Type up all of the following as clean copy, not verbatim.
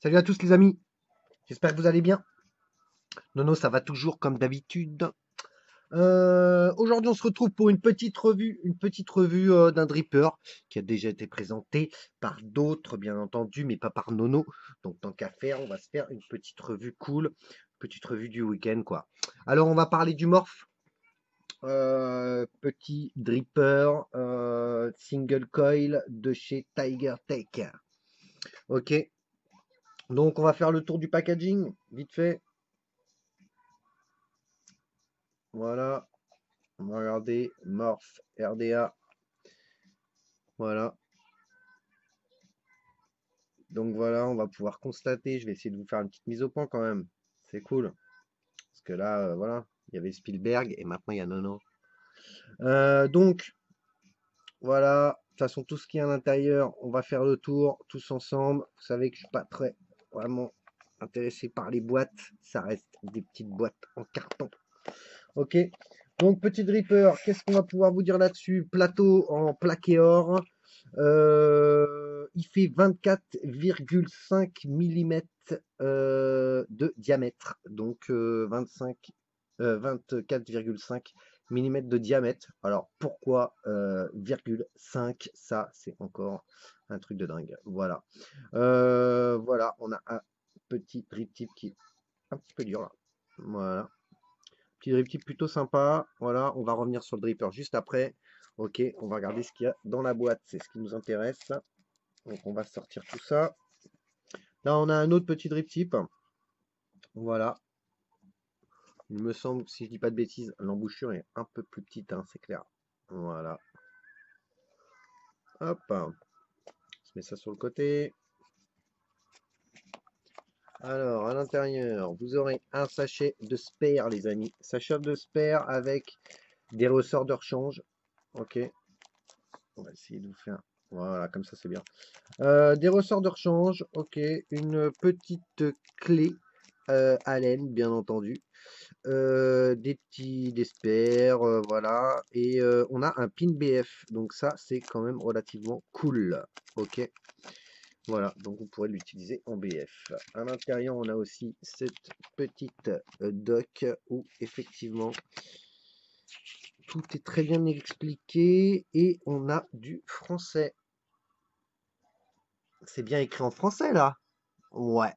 Salut à tous les amis, j'espère que vous allez bien. Nono, ça va toujours comme d'habitude. Aujourd'hui, on se retrouve pour une petite revue d'un dripper qui a déjà été présenté par d'autres, bien entendu, mais pas par Nono. Donc, tant qu'à faire, on va se faire une petite revue cool, petite revue du week-end, quoi. Alors, on va parler du Morph, petit dripper single coil de chez Tiger Tech. Ok, donc on va faire le tour du packaging, vite fait. Voilà. On va regarder Morph RDA. Voilà. Donc voilà, on va pouvoir constater. Je vais essayer de vous faire une petite mise au point quand même. C'est cool. Parce que là, voilà, il y avait Spielberg et maintenant il y a Nono. Donc, voilà. De toute façon, tout ce qui est à l'intérieur, on va faire le tour tous ensemble. Vous savez que je suis pas très vraiment intéressé par les boîtes. Ça reste des petites boîtes en carton. Ok. Donc, petit dripper, qu'est-ce qu'on va pouvoir vous dire là-dessus? Plateau en plaqué or. Il fait 24,5 mm de diamètre. Donc 24,5 mm de diamètre. Alors pourquoi 0,5? Ça, c'est encore un truc de dingue. Voilà. Voilà, on a un petit drip tip qui est un petit peu dur là. Voilà. Petit drip tip plutôt sympa. Voilà, on va revenir sur le dripper juste après. Ok, on va regarder ce qu'il y a dans la boîte. C'est ce qui nous intéresse. Donc on va sortir tout ça. Là, on a un autre petit drip tip. Voilà. Il me semble, si je dis pas de bêtises, l'embouchure est un peu plus petite, hein, c'est clair. Voilà. Hop. On se met ça sur le côté. Alors, à l'intérieur, vous aurez un sachet de spare, les amis. Sachet de spare avec des ressorts de rechange. Ok. On va essayer de vous faire. Voilà, comme ça, c'est bien. Des ressorts de rechange. Ok. Une petite clé Allen, bien entendu. Des spares, voilà. Et on a un pin BF. Donc ça, c'est quand même relativement cool. Ok. Voilà, donc vous pourrez l'utiliser en BF. À l'intérieur, on a aussi cette petite dock où effectivement tout est très bien expliqué et on a du français. C'est bien écrit en français là? Ouais.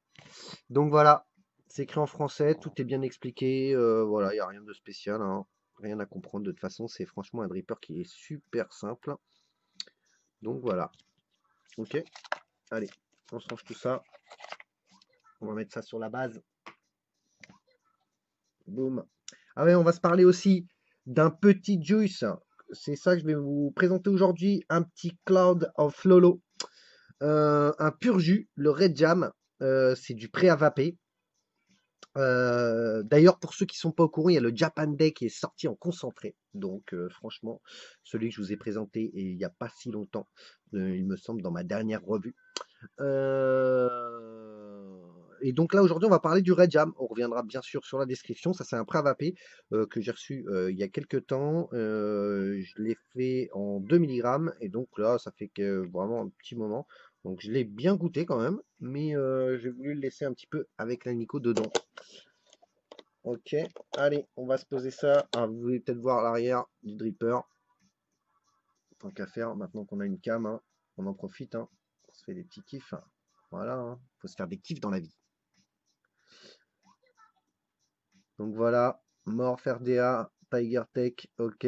Donc voilà, c'est écrit en français, tout est bien expliqué. Voilà, il n'y a rien de spécial, hein. Rien à comprendre. De toute façon, c'est franchement un dripper qui est super simple. Donc voilà. Ok, allez, on se range tout ça. On va mettre ça sur la base. Boum. Ah ouais, on va se parler aussi d'un petit juice. C'est ça que je vais vous présenter aujourd'hui. Un petit Cloud of Lolo. Un pur jus, le Red Jam. C'est du prêt à vaper. D'ailleurs, pour ceux qui sont pas au courant, il y a le Japan Day qui est sorti en concentré. Donc, franchement, celui que je vous ai présenté et il n'y a pas si longtemps, il me semble, dans ma dernière revue. Et donc là, aujourd'hui, on va parler du Red Jam. On reviendra bien sûr sur la description. Ça, c'est un prêt à vaper que j'ai reçu il y a quelques temps. Je l'ai fait en 2 milligrammes. Et donc là, ça fait que vraiment un petit moment. Donc je l'ai bien goûté quand même. Mais j'ai voulu le laisser un petit peu avec la Nico dedans. Ok, allez, on va se poser ça. Ah, vous voulez peut-être voir l'arrière du dripper. Tant qu'à faire, maintenant qu'on a une cam, hein, on en profite. Hein. On se fait des petits kiffs. Voilà, hein. Faut se faire des kiffs dans la vie. Donc voilà, Morph RDA, Tiger Tech, ok.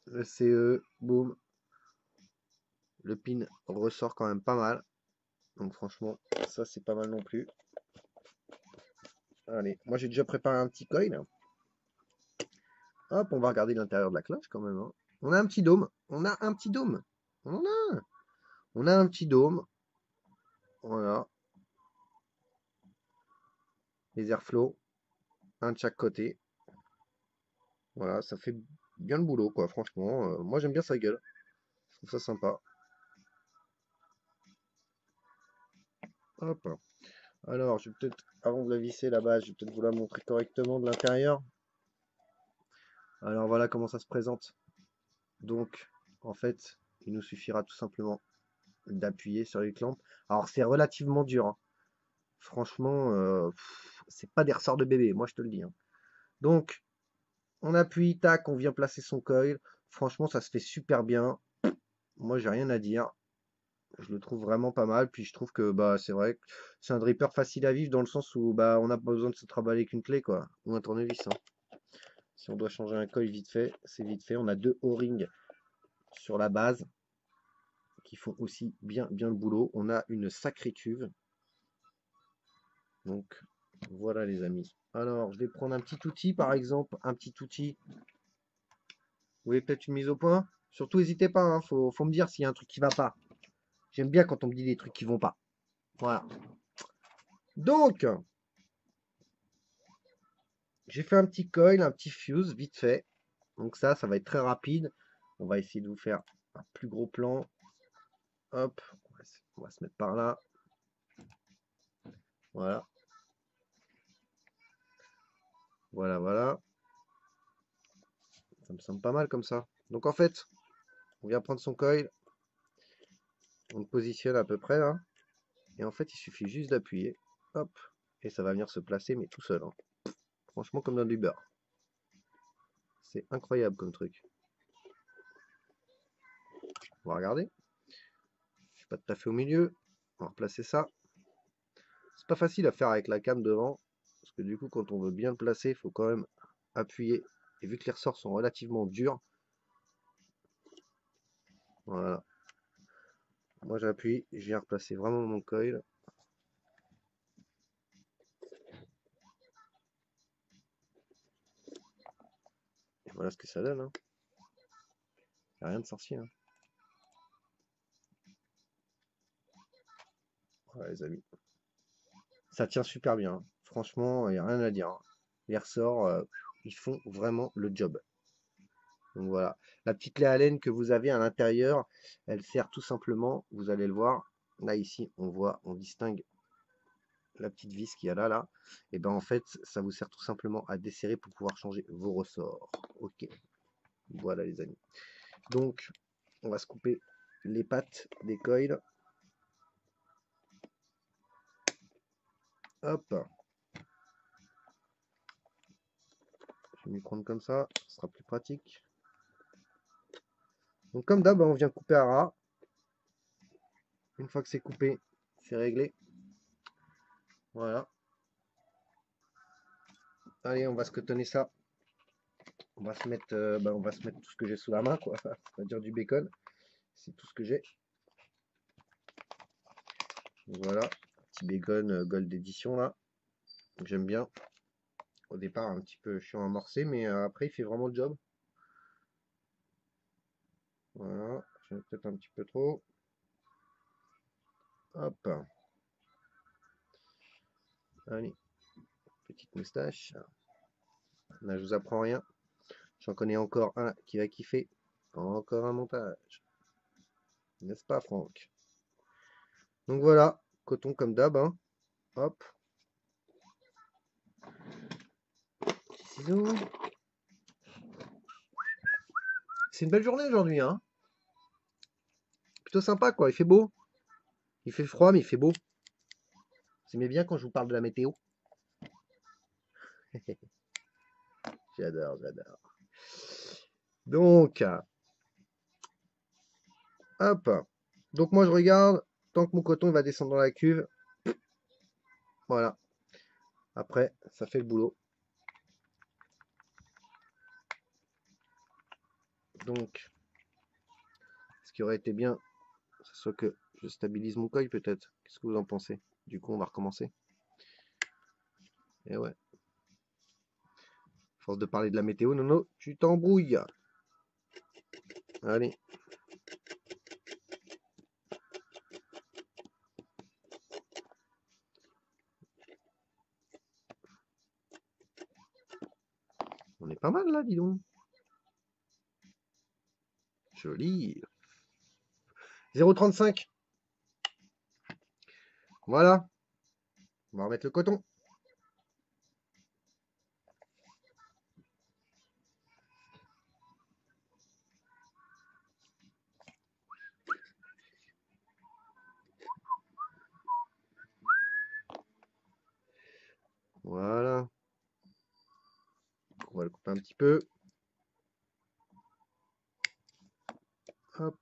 Le CE, boum. Le pin ressort quand même pas mal. Donc franchement, ça c'est pas mal non plus. Allez, moi j'ai déjà préparé un petit coil. Hop, on va regarder l'intérieur de la cloche quand même. Hein. On a un petit dôme. On a un petit dôme. On en a un. On a un petit dôme. Voilà. Les airflows. Un de chaque côté. Voilà, ça fait bien le boulot quoi, franchement. Moi j'aime bien sa gueule. Je trouve ça sympa. Hop. Alors, je vais peut-être, avant de la visser la base, je vais peut-être vous la montrer correctement de l'intérieur. Alors voilà comment ça se présente. Donc, en fait, il nous suffira tout simplement d'appuyer sur les clampes. Alors c'est relativement dur, hein. Franchement, c'est pas des ressorts de bébé, moi je te le dis, hein. Donc, on appuie, tac, on vient placer son coil. Franchement, ça se fait super bien. Moi, j'ai rien à dire. Je le trouve vraiment pas mal. Puis je trouve que bah c'est vrai que c'est un dripper facile à vivre dans le sens où bah on n'a pas besoin de se trimballer avec une clé quoi. Ou un tournevis, hein. Si on doit changer un coil vite fait, c'est vite fait. On a deux O-rings sur la base qui font aussi bien le boulot. On a une sacrée cuve. Donc voilà les amis. Alors je vais prendre un petit outil par exemple. Un petit outil. Vous voulez peut-être une mise au point? Surtout n'hésitez pas, hein, faut me dire s'il y a un truc qui va pas. J'aime bien quand on me dit des trucs qui vont pas. Voilà. Donc, j'ai fait un petit coil, un petit fuse, vite fait. Donc ça va être très rapide. On va essayer de vous faire un plus gros plan. Hop, on va se mettre par là. Voilà. Voilà. Ça me semble pas mal comme ça. Donc en fait, on vient prendre son coil. On le positionne à peu près là. Et en fait, il suffit juste d'appuyer. Hop. Et ça va venir se placer, mais tout seul, hein. Franchement, comme dans du beurre. C'est incroyable comme truc. On va regarder. Je suis pas tout à fait au milieu. On va replacer ça. C'est pas facile à faire avec la cam devant. Parce que du coup, quand on veut bien le placer, il faut quand même appuyer. Et vu que les ressorts sont relativement durs, voilà. Moi j'appuie, je viens replacer vraiment mon coil. Et voilà ce que ça donne, hein. Y a rien de sorcier, hein. Voilà les amis. Ça tient super bien, hein. Franchement, il n'y a rien à dire, hein. Les ressorts, ils font vraiment le job. Donc voilà. La petite clé Allen que vous avez à l'intérieur, elle sert tout simplement, vous allez le voir, là ici, on voit, on distingue la petite vis qu'il y a là, et ben en fait, ça vous sert tout simplement à desserrer pour pouvoir changer vos ressorts. Ok, voilà les amis. Donc, on va se couper les pattes des coils. Hop, je vais m'y prendre comme ça, ce sera plus pratique. Donc comme d'hab, on vient couper à ras. Une fois que c'est coupé, c'est réglé. Voilà. Allez, on va se cotonner ça. On va se mettre tout ce que j'ai sous la main, quoi. On va dire du bacon. C'est tout ce que j'ai. Voilà, petit bacon Gold Edition là. J'aime bien. Au départ, un petit peu chiant à morcer, mais après, il fait vraiment le job. Voilà, j'en ai peut-être un petit peu trop. Hop. Allez, petite moustache. Là, je vous apprends rien. J'en connais encore un qui va kiffer. Encore un montage. N'est-ce pas, Franck? Donc voilà, coton comme d'hab, hein. Hop. Ciseaux. C'est une belle journée aujourd'hui, hein. Plutôt sympa, quoi. Il fait beau. Il fait froid, mais il fait beau. Vous aimez bien quand je vous parle de la météo? J'adore. Donc, hop. Donc moi, je regarde. Tant que mon coton va descendre dans la cuve. Voilà. Après, ça fait le boulot. Donc, ce qui aurait été bien, ce soit que je stabilise mon coil peut-être. Qu'est-ce que vous en pensez? Du coup, on va recommencer. Et ouais. Force de parler de la météo, Nono, tu t'embrouilles. Allez. On est pas mal là, dis donc. Joli. 0,35. Voilà. On va remettre le coton. Voilà. On va le couper un petit peu. Hop.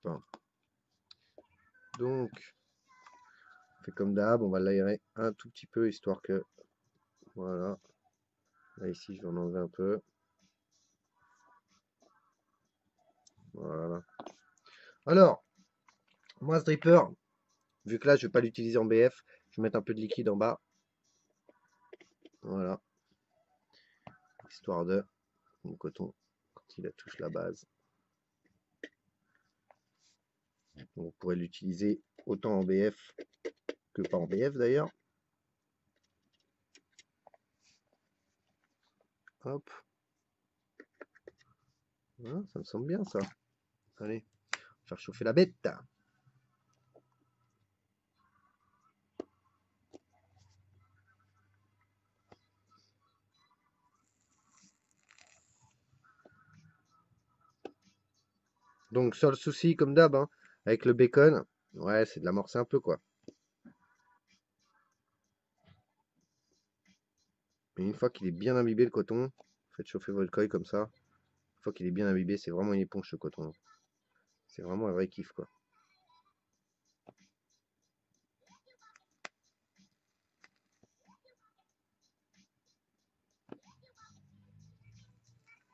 Donc, on fait comme d'hab, on va l'aérer un tout petit peu, histoire que... Voilà. Là, ici, je vais en enlever un peu. Voilà. Alors, moi, ce dripper, vu que là, je ne vais pas l'utiliser en BF, je vais mettre un peu de liquide en bas. Voilà. Histoire de... Mon coton, quand il touche la base. Donc, vous pourrez l'utiliser autant en BF que pas en BF d'ailleurs. Hop. Voilà, ça me semble bien ça. Allez, faire chauffer la bête. Donc, seul souci, comme d'hab, hein, avec le bacon, ouais, c'est de l'amorcer un peu, quoi. Mais une fois qu'il est bien imbibé, le coton, faites chauffer votre coille comme ça. Une fois qu'il est bien imbibé, c'est vraiment une éponge, ce coton. C'est vraiment un vrai kiff, quoi.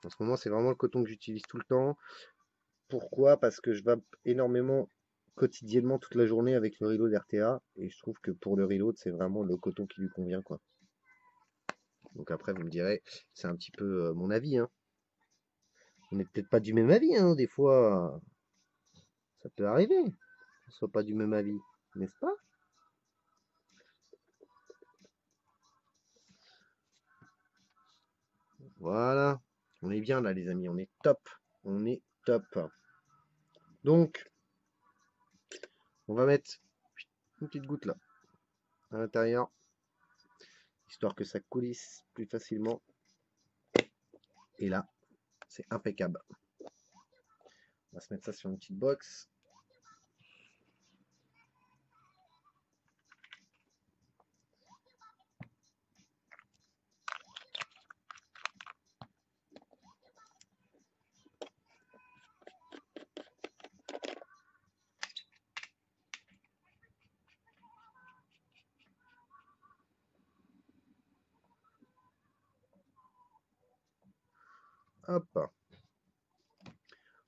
En ce moment, c'est vraiment le coton que j'utilise tout le temps. Pourquoi? Parce que je vape énormément quotidiennement toute la journée avec le reload RTA. Et je trouve que pour le reload, c'est vraiment le coton qui lui convient, quoi. Donc après, vous me direz, c'est un petit peu mon avis, hein. On n'est peut-être pas du même avis, hein. Des fois, ça peut arriver qu'on soit pas du même avis, n'est-ce pas? Voilà. On est bien là, les amis. On est top. On est top. Donc, on va mettre une petite goutte là, à l'intérieur, histoire que ça coulisse plus facilement. Et là, c'est impeccable. On va se mettre ça sur une petite box. Hop.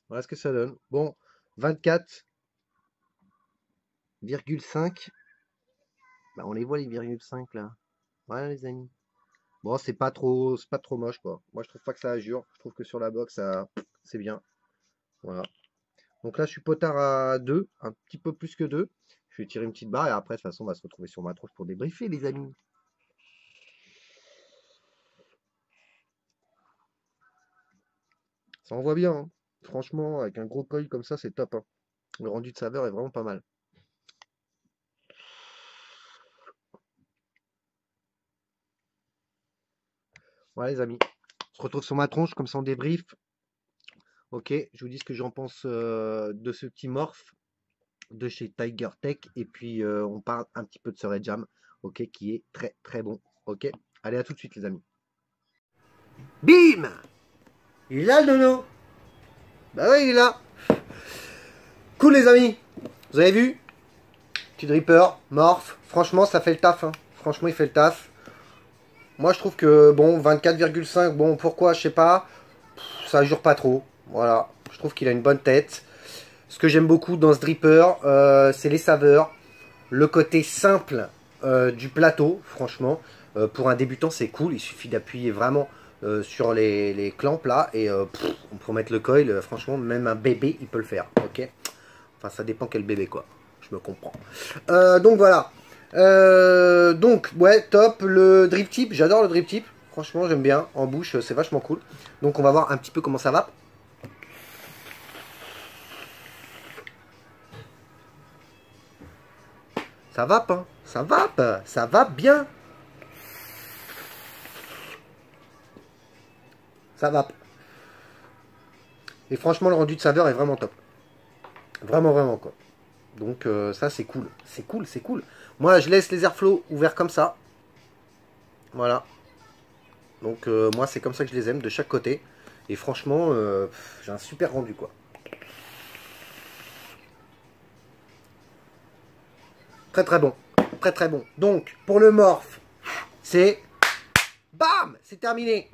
Voilà ce que ça donne. Bon, 24,5. Bah, on les voit les virgule 5 là. Voilà les amis. Bon, c'est pas trop moche quoi. Moi je trouve pas que ça ajure. Je trouve que sur la box, ça, c'est bien. Voilà. Donc là, je suis potard à 2, un petit peu plus que 2. Je vais tirer une petite barre et après, de toute façon, on va se retrouver sur ma tronche pour débriefer, les amis. Ça envoie bien, hein. Franchement, avec un gros coil comme ça, c'est top, hein. Le rendu de saveur est vraiment pas mal. Voilà, les amis. On se retrouve sur ma tronche, comme ça on débrief. Ok, je vous dis ce que j'en pense de ce petit morph de chez Tiger Tech. Et puis, on parle un petit peu de ce Red Jam, ok, qui est très très bon. Ok, allez, à tout de suite, les amis. Bim! Il est là, le nono. Bah oui, il est là. Cool, les amis. Vous avez vu? Petit dripper, morph. Franchement, ça fait le taf, hein. Franchement, il fait le taf. Moi, je trouve que, bon, 24,5, bon, pourquoi, je sais pas. Ça jure pas trop. Voilà. Je trouve qu'il a une bonne tête. Ce que j'aime beaucoup dans ce dripper, c'est les saveurs. Le côté simple du plateau, franchement. Pour un débutant, c'est cool. Il suffit d'appuyer vraiment sur les clamps là. Et on peut mettre le coil. Franchement, même un bébé, il peut le faire. Ok. Enfin, ça dépend quel bébé, quoi. Je me comprends. Donc, voilà. Donc, ouais, top. Le drip tip, j'adore le drip tip. Franchement, j'aime bien. En bouche, c'est vachement cool. Donc, on va voir un petit peu comment ça va. Ça vape, hein. Ça vape. Ça vape bien. Ça vape. Et franchement, le rendu de saveur est vraiment top. Vraiment, vraiment, quoi. Donc, ça, c'est cool. C'est cool, c'est cool. Moi, je laisse les airflows ouverts comme ça. Voilà. Donc moi c'est comme ça que je les aime, de chaque côté. Et franchement, j'ai un super rendu quoi. Très très bon. Très très bon. Donc pour le morph, c'est... Bam, c'est terminé.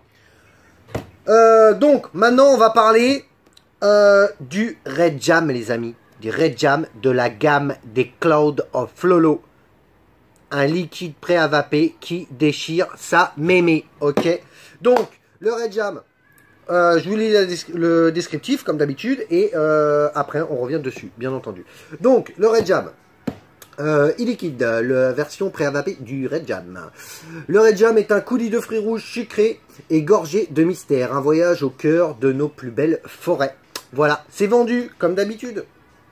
Donc maintenant on va parler du Red Jam les amis. Du Red Jam de la gamme des Cloud of Flolo. Un liquide prêt à vaper qui déchire sa mémé. Ok. Donc le Red Jam, je vous lis le descriptif comme d'habitude et après on revient dessus bien entendu. Donc le Red Jam. E-liquide, la version prêt à vaper du Red Jam. Le Red Jam est un coulis de fruits rouges sucrés et gorgé de mystère. Un voyage au cœur de nos plus belles forêts. Voilà, c'est vendu comme d'habitude.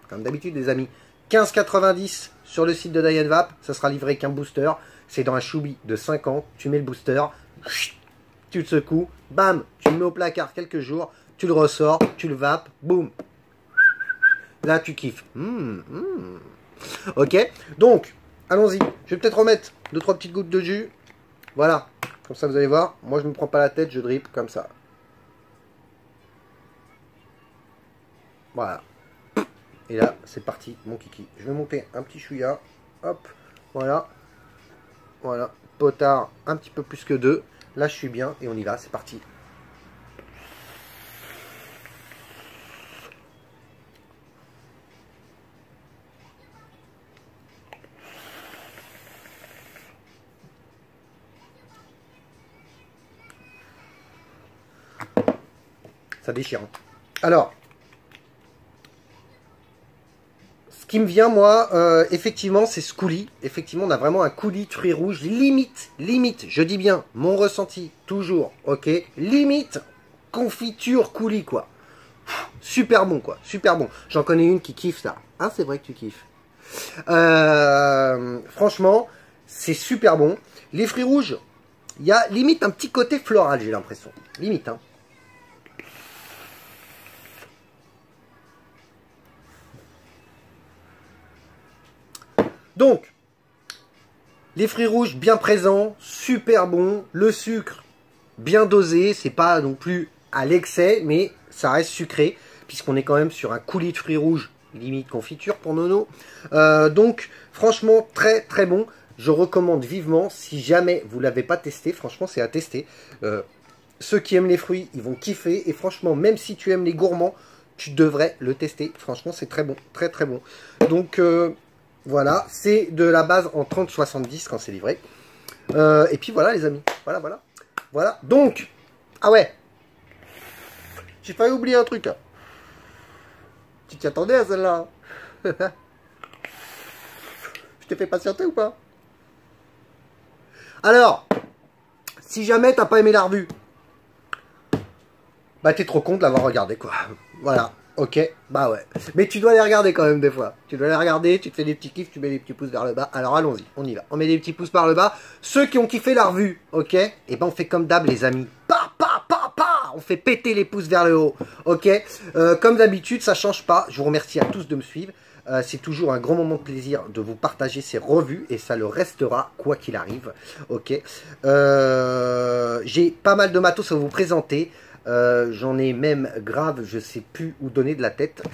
Comme d'habitude les amis. 15,90 sur le site de Diane Vape. Ça sera livré qu'un booster. C'est dans un choubi de 50. Tu mets le booster. Tu te secoues. Bam, tu le mets au placard quelques jours. Tu le ressors. Tu le vapes. Boum. Là tu kiffes. Ok, donc, allons-y. Je vais peut-être remettre 2-3 petites gouttes de jus. Voilà, comme ça vous allez voir. Moi je ne me prends pas la tête, je drip comme ça. Voilà. Et là, c'est parti, mon kiki. Je vais monter un petit chouïa. Hop, voilà. Voilà, potard, un petit peu plus que 2. Là je suis bien et on y va, c'est parti. Ça déchire. Alors, ce qui me vient, moi, effectivement, c'est ce coulis. Effectivement, on a vraiment un coulis de fruits rouges. Limite, je dis bien, mon ressenti, toujours, ok. Limite, confiture coulis, quoi. Super bon, quoi. Super bon. J'en connais une qui kiffe ça. Ah, c'est vrai que tu kiffes. Franchement, c'est super bon. Les fruits rouges, il y a limite un petit côté floral, j'ai l'impression. Limite, hein. Donc, les fruits rouges bien présents, super bons. Le sucre bien dosé, c'est pas non plus à l'excès, mais ça reste sucré, puisqu'on est quand même sur un coulis de fruits rouges, limite confiture pour Nono. Donc, franchement, très très bon. Je recommande vivement, si jamais vous ne l'avez pas testé, franchement, c'est à tester. Ceux qui aiment les fruits, ils vont kiffer. Et franchement, même si tu aimes les gourmands, tu devrais le tester. Franchement, c'est très bon, très très bon. Donc, voilà, c'est de la base en 30-70 quand c'est livré. Et puis voilà les amis, voilà. Donc, ah ouais, j'ai failli oublier un truc. Tu t'y attendais à celle-là? Je t'ai fait patienter ou pas? Alors, si jamais t'as pas aimé la revue, bah t'es trop con de l'avoir regardé quoi. Voilà. Ok, bah ouais. Mais tu dois les regarder quand même des fois. Tu dois les regarder, tu te fais des petits kiffs, tu mets des petits pouces vers le bas. Alors allons-y, on y va. On met des petits pouces par le bas. Ceux qui ont kiffé la revue, ok? Et ben on fait comme d'hab les amis. On fait péter les pouces vers le haut, ok? Comme d'habitude, ça change pas. Je vous remercie à tous de me suivre. C'est toujours un grand moment de plaisir de vous partager ces revues et ça le restera quoi qu'il arrive, ok? J'ai pas mal de matos à vous présenter. J'en ai même grave, je sais plus où donner de la tête.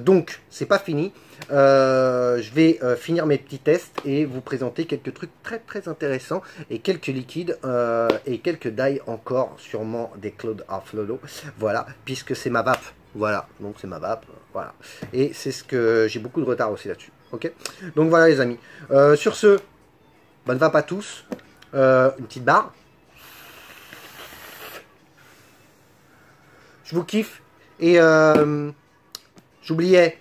Donc, c'est pas fini. Je vais finir mes petits tests et vous présenter quelques trucs très très intéressants et quelques liquides et quelques dye encore, sûrement des Cloud of Lolo. Voilà, puisque c'est ma vape. Voilà, donc c'est ma vape. Voilà, et c'est ce que j'ai beaucoup de retard aussi là-dessus. Ok, donc voilà les amis. Sur ce, bonne vape à tous. Une petite barre. Je vous kiffe. Et j'oubliais,